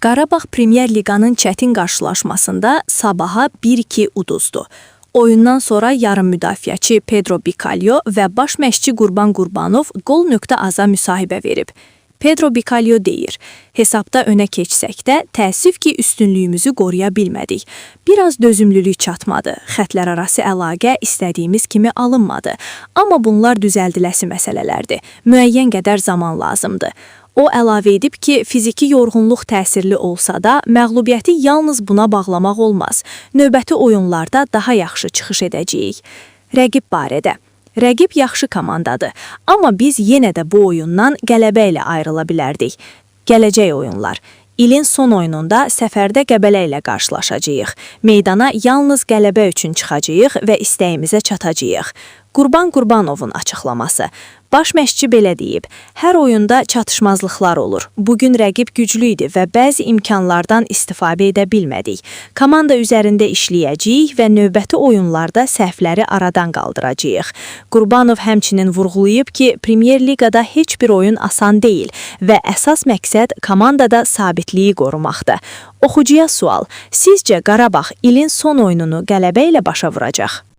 Qarabağ Premyer Liqanın çətin qarşılaşmasında Sabaha 1-2 uduzdu. Oyundan sonra yarım müdafiəçi Pedro Bicalho və baş məşqçi Qurban Qurbanov Gol.az-a müsahibə verib. Pedro Bicalho deyir, hesabda önə keçsək də təəssüf ki, üstünlüyümüzü qoruya bilmədik. Biraz dözümlülük çatmadı, xətlər arası əlaqə istədiyimiz kimi alınmadı. Amma bunlar düzəldiləsi məsələlərdir, müəyyən qədər zaman lazımdır. O əlavə edib ki, fiziki yorğunluq təsirli olsa da, məğlubiyyəti yalnız buna bağlamaq olmaz. Növbəti oyunlarda daha yaxşı çıxış edəcəyik. Rəqib barədə. Rəqib yaxşı komandadır, amma biz yenə də bu oyundan qələbə ilə ayrıla bilərdik. Gələcək oyunlar. İlin son oyununda səfərdə Qəbələ ilə qarşılaşacağıq. Meydana yalnız qələbə üçün çıxacağıq və istəyimizə çatacağıq. Qurban Qurbanovun açıqlaması. Baş məşqçi belə deyib, hər oyunda çatışmazlıqlar olur. Bugün rəqib güclü idi və bəzi imkanlardan istifadə edə bilmədik. Komanda üzərində işləyəcəyik və növbəti oyunlarda səhvləri aradan qaldıracağıq. Qurbanov həmçinin vurğulayıb ki, Premyer Liqada heç bir oyun asan deyil və əsas məqsəd komandada sabitliyi qorumaqdır. Oxucuya sual, sizcə Qarabağ ilin son oyununu qələbə ilə başa vuracaq?